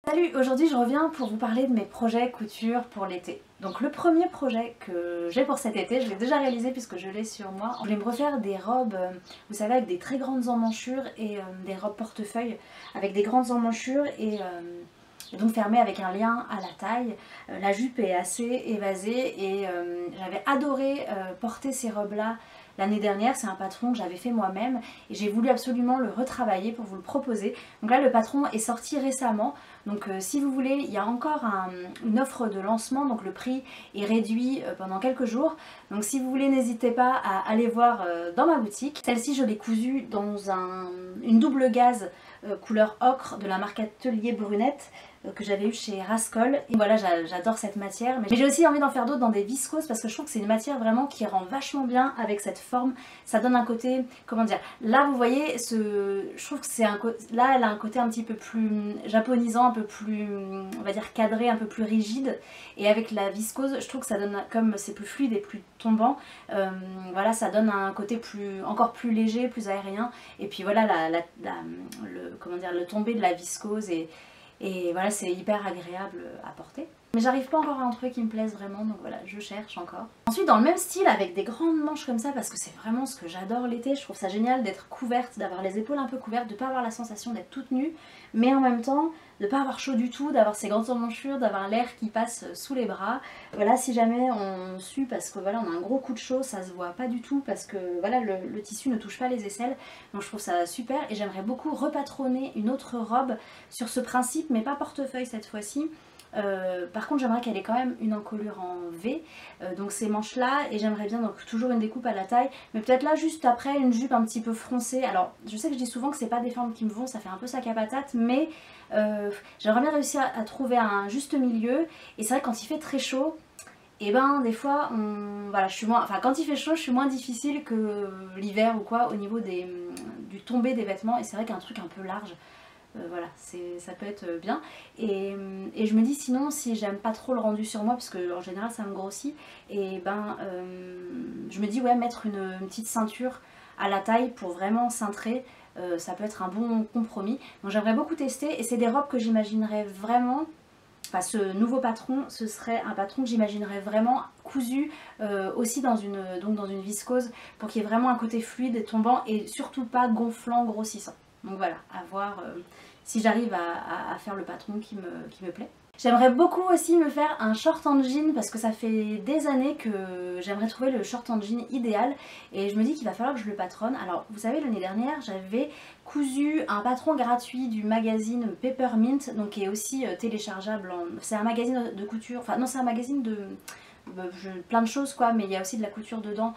Salut, aujourd'hui je reviens pour vous parler de mes projets couture pour l'été. Donc le premier projet que j'ai pour cet été, je l'ai déjà réalisé puisque je l'ai sur moi. Je voulais me refaire des robes, vous savez, avec des très grandes emmanchures et des robes portefeuille avec des grandes emmanchures et donc fermées avec un lien à la taille. La jupe est assez évasée et j'avais adoré porter ces robes-là l'année dernière. C'est un patron que j'avais fait moi-même et j'ai voulu absolument le retravailler pour vous le proposer. Donc là le patron est sorti récemment, donc si vous voulez, il y a encore une offre de lancement, donc le prix est réduit pendant quelques jours. Donc si vous voulez, n'hésitez pas à aller voir dans ma boutique. Celle-ci je l'ai cousue dans une double gaze couleur ocre de la marque Atelier Brunette que j'avais eu chez Rascol. Et voilà, j'adore cette matière, mais j'ai aussi envie d'en faire d'autres dans des viscoses parce que je trouve que c'est une matière vraiment qui rend vachement bien avec cette forme. Ça donne un côté, comment dire, là vous voyez, je trouve que c'est là elle a un côté un petit peu plus japonisant, un peu plus, on va dire cadré, un peu plus rigide, et avec la viscose je trouve que ça donne, comme c'est plus fluide et plus tombant, voilà, ça donne un côté encore plus léger, plus aérien, et puis voilà le tombé de la viscose et voilà, c'est hyper agréable à porter. Mais j'arrive pas encore à un truc qui me plaise vraiment, donc voilà, je cherche encore. Ensuite, dans le même style, avec des grandes manches comme ça, parce que c'est vraiment ce que j'adore l'été, je trouve ça génial d'être couverte, d'avoir les épaules un peu couvertes, de pas avoir la sensation d'être toute nue, mais en même temps, de pas avoir chaud du tout, d'avoir ces grandes emmanchures, d'avoir l'air qui passe sous les bras. Voilà, si jamais on sue, parce que voilà, on a un gros coup de chaud, ça se voit pas du tout, parce que voilà, le tissu ne touche pas les aisselles, donc je trouve ça super, et j'aimerais beaucoup repatronner une autre robe sur ce principe, mais pas portefeuille cette fois-ci. Par contre j'aimerais qu'elle ait quand même une encolure en V, donc ces manches là, et j'aimerais bien donc toujours une découpe à la taille, mais peut-être là juste après une jupe un petit peu froncée. Alors je sais que je dis souvent que c'est pas des formes qui me vont, ça fait un peu sac à patate, mais j'aimerais bien réussir à trouver un juste milieu. Et c'est vrai que quand il fait très chaud, et ben des fois voilà, quand il fait chaud je suis moins difficile que l'hiver ou quoi au niveau du tombé des vêtements, et c'est vrai qu'un truc un peu large, voilà, ça peut être bien. Et je me dis sinon, si j'aime pas trop le rendu sur moi, parce que en général ça me grossit, et ben je me dis ouais, mettre une petite ceinture à la taille pour vraiment cintrer, ça peut être un bon compromis. Donc j'aimerais beaucoup tester, et c'est des robes que j'imaginerais vraiment, enfin ce nouveau patron, ce serait un patron que j'imaginerais vraiment cousu aussi dans une viscose, pour qu'il y ait vraiment un côté fluide et tombant, et surtout pas gonflant, grossissant. Donc voilà, à voir si j'arrive à faire le patron qui me plaît. J'aimerais beaucoup aussi me faire un short en jean, parce que ça fait des années que j'aimerais trouver le short en jean idéal, et je me dis qu'il va falloir que je le patronne. Alors vous savez, l'année dernière j'avais cousu un patron gratuit du magazine Peppermint, donc qui est aussi téléchargeable. C'est un magazine de couture, enfin non, c'est un magazine de plein de choses quoi, mais il y a aussi de la couture dedans.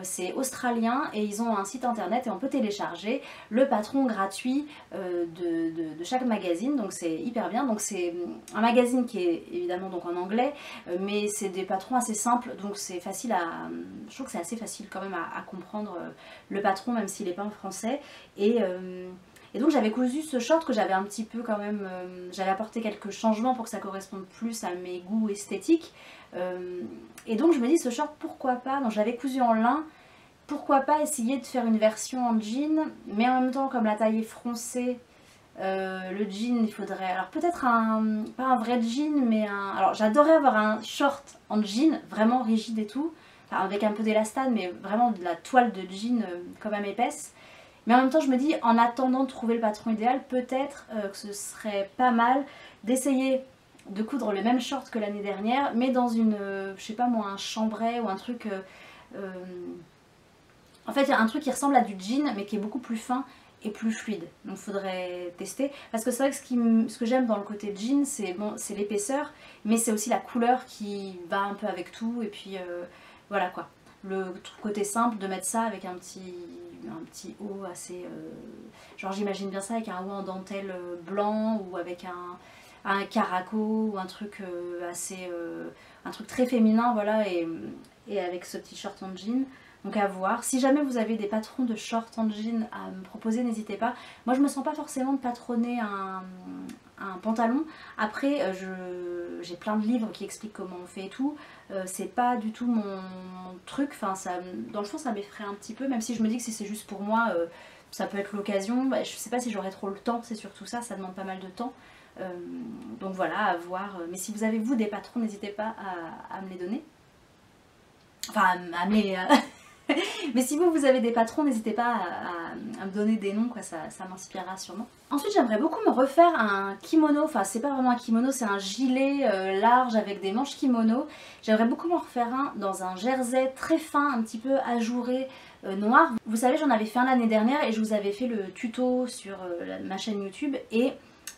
C'est australien et ils ont un site internet et on peut télécharger le patron gratuit de chaque magazine, donc c'est hyper bien. Donc c'est un magazine qui est évidemment donc en anglais, mais c'est des patrons assez simples, donc c'est facile je trouve que c'est assez facile quand même à comprendre le patron, même s'il n'est pas en français. Et donc j'avais cousu ce short que j'avais un petit peu quand même, j'avais apporté quelques changements pour que ça corresponde plus à mes goûts esthétiques. Et donc je me dis, ce short, pourquoi pas, donc j'avais cousu en lin, pourquoi pas essayer de faire une version en jean, mais en même temps comme la taille est froncée, le jean il faudrait, alors peut-être pas un vrai jean, mais alors j'adorerais avoir un short en jean, vraiment rigide et tout, enfin, avec un peu d'élastane, mais vraiment de la toile de jean quand même épaisse. Mais en même temps je me dis, en attendant de trouver le patron idéal, peut-être que ce serait pas mal d'essayer de coudre le même short que l'année dernière, mais dans je sais pas moi, un chambray ou un truc, en fait il y a un truc qui ressemble à du jean mais qui est beaucoup plus fin et plus fluide. Donc faudrait tester, parce que c'est vrai que ce que j'aime dans le côté jean, c'est bon, c'est l'épaisseur, mais c'est aussi la couleur qui va un peu avec tout, et puis voilà quoi. Le côté simple de mettre ça avec un petit haut assez, genre j'imagine bien ça avec un haut en dentelle blanc, ou avec un caraco, ou un truc assez, un truc très féminin, voilà, et avec ce petit short en jean. Donc à voir. Si jamais vous avez des patrons de short en jean à me proposer, n'hésitez pas. Moi je me sens pas forcément de patronner un pantalon. Après j'ai plein de livres qui expliquent comment on fait et tout. C'est pas du tout mon truc. Enfin, dans le fond ça m'effraie un petit peu, même si je me dis que si c'est juste pour moi, ça peut être l'occasion. Bah, je sais pas si j'aurai trop le temps, c'est surtout ça, ça demande pas mal de temps. Donc voilà, à voir. Mais si vous avez vous des patrons, n'hésitez pas à me les donner. Enfin, à me les... Mais si vous avez des patrons, n'hésitez pas à me donner des noms, quoi, ça m'inspirera sûrement. Ensuite, j'aimerais beaucoup me refaire un kimono, enfin c'est pas vraiment un kimono, c'est un gilet large avec des manches kimono. J'aimerais beaucoup m'en refaire un dans un jersey très fin, un petit peu ajouré, noir. Vous savez, j'en avais fait un l'année dernière et je vous avais fait le tuto sur ma chaîne YouTube et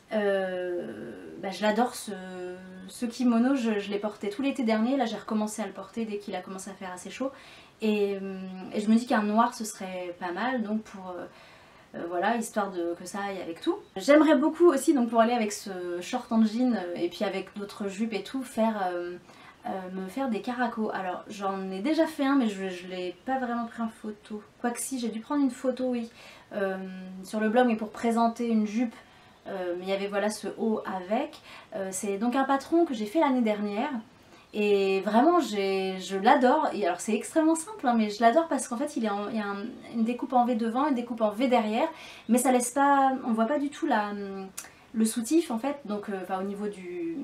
je l'adore ce kimono, je l'ai porté tout l'été dernier, là j'ai recommencé à le porter dès qu'il a commencé à faire assez chaud. Et je me dis qu'un noir ce serait pas mal, donc pour voilà, histoire que ça aille avec tout. J'aimerais beaucoup aussi, donc pour aller avec ce short en jean et puis avec d'autres jupes et tout, me faire des caracos. Alors j'en ai déjà fait un mais je l'ai pas vraiment pris en photo. Quoique si, j'ai dû prendre une photo, oui, sur le blog, mais pour présenter une jupe. Mais il y avait voilà ce haut avec. C'est donc un patron que j'ai fait l'année dernière. Et vraiment je l'adore, et alors c'est extrêmement simple hein, mais je l'adore parce qu'en fait il y a une découpe en V devant, une découpe en V derrière, mais ça laisse pas, on voit pas du tout le soutif en fait, donc au niveau du,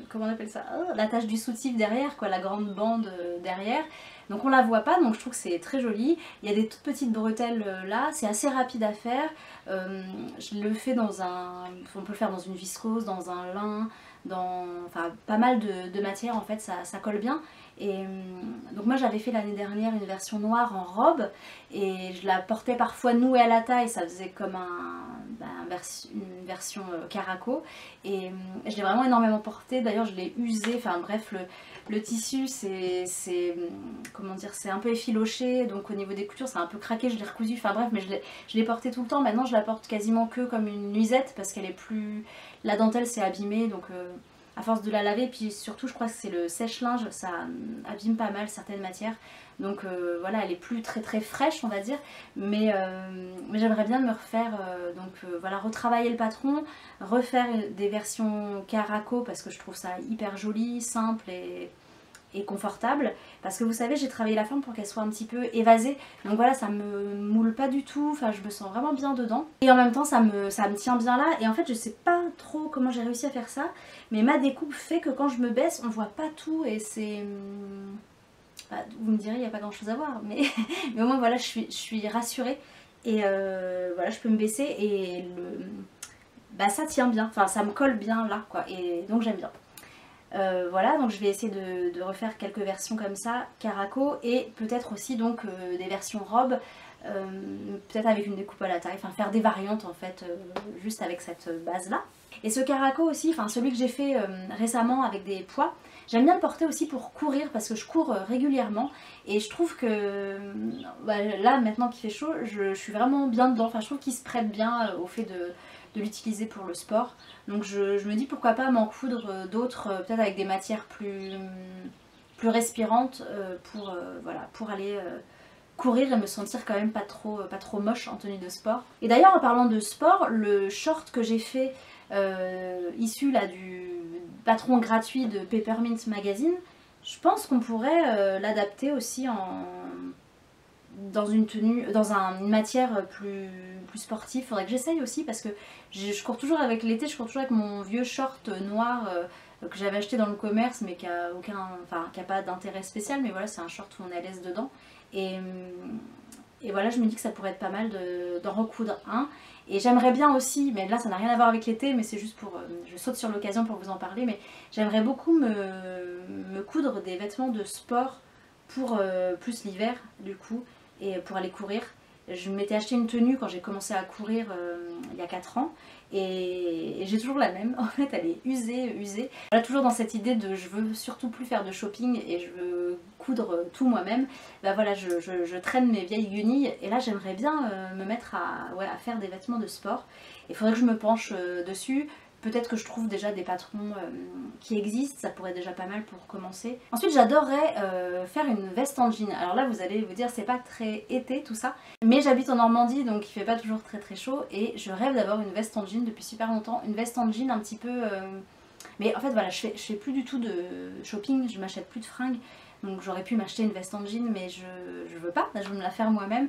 comment on appelle ça, la tache du soutif derrière, quoi, la grande bande derrière, donc on la voit pas, donc je trouve que c'est très joli. Il y a des toutes petites bretelles là, c'est assez rapide à faire, je le fais on peut le faire dans une viscose, dans un lin, enfin pas mal de matière en fait, ça colle bien. Et donc moi j'avais fait l'année dernière une version noire en robe et je la portais parfois nouée à la taille, ça faisait comme une version caraco, et je l'ai vraiment énormément portée, d'ailleurs je l'ai usé, enfin bref, le tissu comment dire, c'est un peu effiloché, donc au niveau des coutures c'est un peu craqué, je l'ai recousu, enfin bref, mais je l'ai portée tout le temps. Maintenant je la porte quasiment que comme une nuisette parce qu'elle est plus, la dentelle s'est abîmée, donc à force de la laver, puis surtout je crois que c'est le sèche-linge, ça abîme pas mal certaines matières, donc voilà, elle est plus très très fraîche on va dire, mais j'aimerais bien me refaire, voilà, retravailler le patron, refaire des versions caraco parce que je trouve ça hyper joli, simple et confortable, parce que vous savez j'ai travaillé la forme pour qu'elle soit un petit peu évasée, donc voilà, ça me moule pas du tout, enfin je me sens vraiment bien dedans et en même temps ça me tient bien là. Et en fait je sais pas trop comment j'ai réussi à faire ça, mais ma découpe fait que quand je me baisse on voit pas tout et c'est... vous me direz il n'y a pas grand chose à voir, mais au moins voilà, je suis rassurée et voilà, je peux me baisser et ça tient bien, enfin ça me colle bien là quoi, et donc j'aime bien. Voilà, donc je vais essayer de refaire quelques versions comme ça, caraco, et peut-être aussi donc des versions robes, peut-être avec une découpe à la taille, enfin faire des variantes en fait, juste avec cette base là. Et ce caraco aussi, enfin celui que j'ai fait récemment avec des pois, j'aime bien le porter aussi pour courir parce que je cours régulièrement et je trouve que là maintenant qu'il fait chaud, je suis vraiment bien dedans, enfin je trouve qu'il se prête bien au fait de l'utiliser pour le sport. Donc je me dis pourquoi pas m'en coudre d'autres, peut-être avec des matières plus respirantes voilà, pour aller courir et me sentir quand même pas trop moche en tenue de sport. Et d'ailleurs en parlant de sport, le short que j'ai fait issu là du patron gratuit de Peppermint Magazine, je pense qu'on pourrait l'adapter aussi dans une tenue, dans une matière plus sportive. Faudrait que j'essaye aussi parce que je cours toujours avec l'été, je cours toujours avec mon vieux short noir que j'avais acheté dans le commerce mais qui a pas d'intérêt spécial, mais voilà, c'est un short où on est à l'aise dedans. Et voilà, je me dis que ça pourrait être pas mal d'en recoudre un. Et j'aimerais bien aussi, mais là ça n'a rien à voir avec l'été, mais c'est juste pour... je saute sur l'occasion pour vous en parler, mais j'aimerais beaucoup me coudre des vêtements de sport pour plus l'hiver du coup, et pour aller courir. Je m'étais acheté une tenue quand j'ai commencé à courir il y a 4 ans et j'ai toujours la même, en fait elle est usée. Voilà, toujours dans cette idée de je veux surtout plus faire de shopping et je veux coudre tout moi-même. Voilà, je traîne mes vieilles guenilles et là j'aimerais bien me mettre à faire des vêtements de sport. Il faudrait que je me penche dessus. Peut-être que je trouve déjà des patrons qui existent, ça pourrait être déjà pas mal pour commencer. Ensuite j'adorerais faire une veste en jean. Alors là vous allez vous dire c'est pas très été tout ça, mais j'habite en Normandie donc il fait pas toujours très chaud et je rêve d'avoir une veste en jean depuis super longtemps. Une veste en jean un petit peu... Mais en fait voilà, je fais plus du tout de shopping, je m'achète plus de fringues. Donc j'aurais pu m'acheter une veste en jean, mais je veux pas, je veux me la faire moi-même.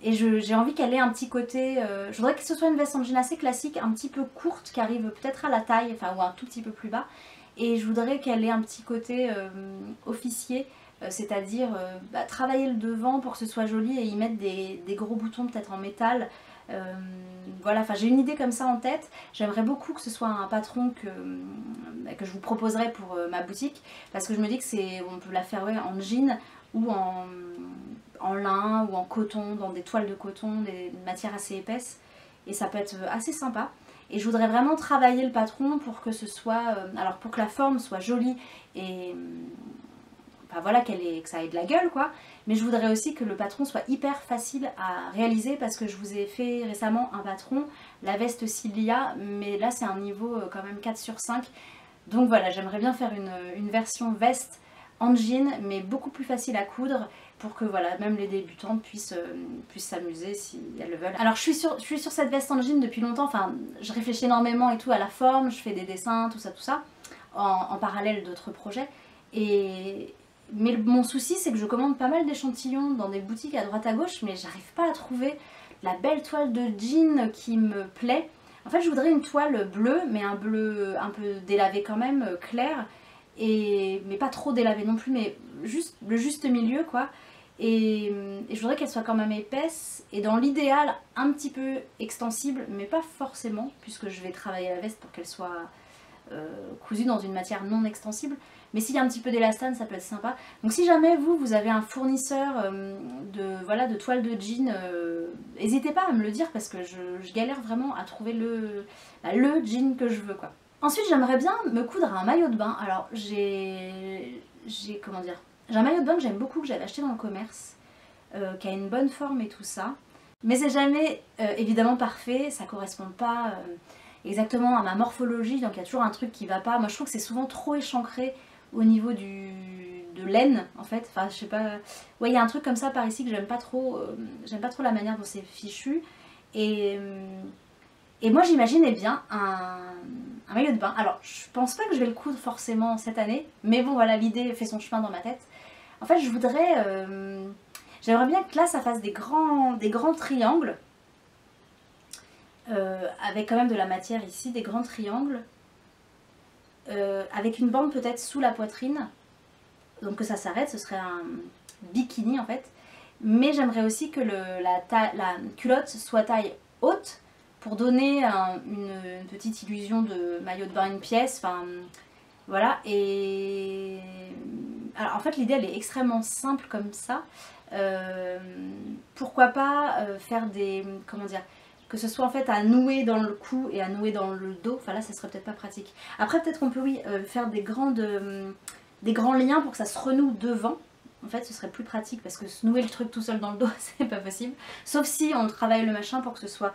Et j'ai envie qu'elle ait un petit côté... je voudrais que ce soit une veste en jean assez classique, un petit peu courte, qui arrive peut-être à la taille, enfin ou un tout petit peu plus bas. Et je voudrais qu'elle ait un petit côté officier, c'est-à-dire travailler le devant pour que ce soit joli et y mettre des gros boutons peut-être en métal. Voilà, enfin j'ai une idée comme ça en tête. J'aimerais beaucoup que ce soit un patron que je vous proposerai pour ma boutique, parce que je me dis que on peut la faire en jean ou en lin ou en coton, dans des toiles de coton, des matières assez épaisses, et ça peut être assez sympa. Et je voudrais vraiment travailler le patron pour que ce soit, alors pour que la forme soit jolie et enfin voilà, que ça ait de la gueule quoi, mais je voudrais aussi que le patron soit hyper facile à réaliser, parce que je vous ai fait récemment un patron, la veste Cilia, mais là c'est un niveau quand même 4 sur 5, donc voilà, j'aimerais bien faire une version veste en jean, mais beaucoup plus facile à coudre, pour que voilà, même les débutantes puissent s'amuser si elles le veulent. Alors je suis sur cette veste en jean depuis longtemps, enfin je réfléchis énormément et tout à la forme, je fais des dessins, tout ça, en parallèle d'autres projets. Mais mon souci c'est que je commande pas mal d'échantillons dans des boutiques à droite à gauche, mais j'arrive pas à trouver la belle toile de jean qui me plaît. En fait je voudrais une toile bleue, mais un bleu un peu délavé quand même, clair, mais pas trop délavé non plus, mais juste le juste milieu quoi. Et je voudrais qu'elle soit quand même épaisse, et dans l'idéal un petit peu extensible, mais pas forcément, puisque je vais travailler la veste pour qu'elle soit cousue dans une matière non extensible. Mais s'il y a un petit peu d'élastane, ça peut être sympa. Donc si jamais vous avez un fournisseur de toile de jean, n'hésitez pas à me le dire, parce que je galère vraiment à trouver le jean que je veux quoi. Ensuite j'aimerais bien me coudre un maillot de bain. Alors comment dire, j'ai un maillot de bain que j'aime beaucoup, que j'avais acheté dans le commerce, qui a une bonne forme et tout ça. Mais c'est jamais évidemment parfait, ça correspond pas exactement à ma morphologie, donc il y a toujours un truc qui va pas. Moi je trouve que c'est souvent trop échancré au niveau de l'aine en fait, enfin je sais pas, ouais il y a un truc comme ça par ici que j'aime pas trop la manière dont c'est fichu, et moi j'imaginais bien un maillot de bain. Alors je pense pas que je vais le coudre forcément cette année, mais bon voilà, l'idée fait son chemin dans ma tête. En fait je voudrais, j'aimerais bien que là ça fasse des grands triangles, avec quand même de la matière ici, des grands triangles, avec une bande peut-être sous la poitrine, donc que ça s'arrête, ce serait un bikini en fait. Mais j'aimerais aussi que la culotte soit taille haute, pour donner une petite illusion de maillot de bain, une pièce, enfin voilà. Et alors en fait l'idée elle est extrêmement simple comme ça. Pourquoi pas faire comment dire, que ce soit en fait à nouer dans le cou et à nouer dans le dos. Enfin là ça serait peut-être pas pratique. Après peut-être qu'on peut oui faire des grands liens pour que ça se renoue devant. En fait ce serait plus pratique, parce que se nouer le truc tout seul dans le dos c'est pas possible. Sauf si on travaille le machin pour que ce soit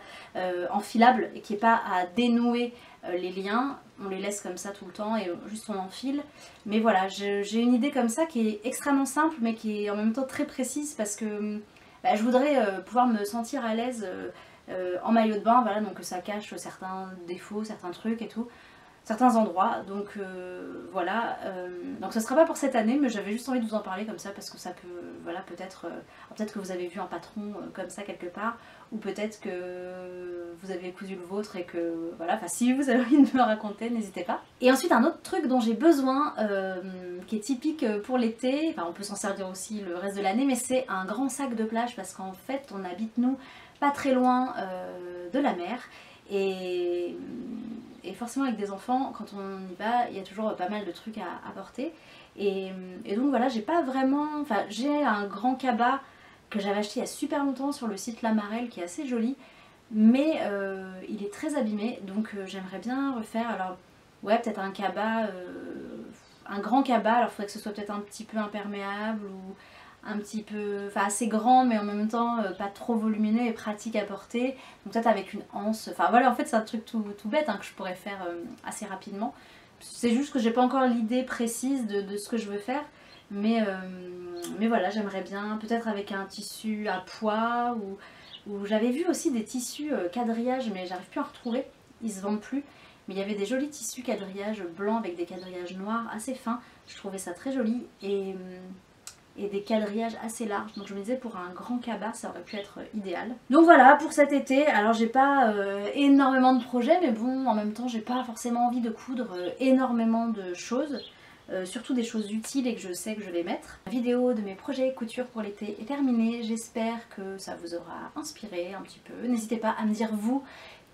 enfilable et qu'il n'y ait pas à dénouer les liens. On les laisse comme ça tout le temps et juste on enfile. Mais voilà, j'ai une idée comme ça qui est extrêmement simple, mais qui est en même temps très précise, parce que je voudrais pouvoir me sentir à l'aise en maillot de bain, voilà, donc que ça cache certains défauts, certains trucs et tout, certains endroits, donc voilà, donc ce sera pas pour cette année, mais j'avais juste envie de vous en parler comme ça, parce que ça peut, voilà, peut-être que vous avez vu un patron comme ça quelque part, ou peut-être que vous avez cousu le vôtre et que, voilà, enfin si vous avez envie de me le raconter, n'hésitez pas. Et ensuite un autre truc dont j'ai besoin, qui est typique pour l'été, enfin on peut s'en servir aussi le reste de l'année, mais c'est un grand sac de plage, parce qu'en fait on habite nous pas très loin de la mer, et forcément avec des enfants, quand on y va, il y a toujours pas mal de trucs à porter. Et donc voilà, j'ai pas vraiment... Enfin, j'ai un grand cabas que j'avais acheté il y a super longtemps sur le site Lamarelle, qui est assez joli, mais il est très abîmé, donc j'aimerais bien refaire. Alors, ouais, peut-être un cabas, un grand cabas, alors il faudrait que ce soit peut-être un petit peu imperméable, ou un petit peu, enfin assez grand, mais en même temps pas trop volumineux et pratique à porter, donc peut-être avec une anse, enfin voilà, en fait c'est un truc tout bête hein, que je pourrais faire assez rapidement. C'est juste que j'ai pas encore l'idée précise de ce que je veux faire, mais voilà, j'aimerais bien, peut-être avec un tissu à pois, ou j'avais vu aussi des tissus quadrillage, mais j'arrive plus à en retrouver, ils se vendent plus, Mais il y avait des jolis tissus quadrillages blancs avec des quadrillages noirs assez fins. Je trouvais ça très joli et des quadrillages assez larges. Donc je me disais pour un grand cabas ça aurait pu être idéal. Donc voilà pour cet été. Alors j'ai pas énormément de projets, mais bon en même temps j'ai pas forcément envie de coudre énormément de choses. Surtout des choses utiles et que je sais que je vais mettre. La vidéo de mes projets couture pour l'été est terminée. J'espère que ça vous aura inspiré un petit peu. N'hésitez pas à me dire vous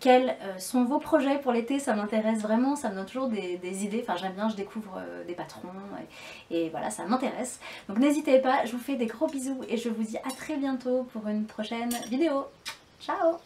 quels sont vos projets pour l'été, ça m'intéresse vraiment, ça me donne toujours des idées, enfin j'aime bien, je découvre des patrons et voilà, ça m'intéresse. Donc n'hésitez pas, je vous fais des gros bisous et je vous dis à très bientôt pour une prochaine vidéo. Ciao!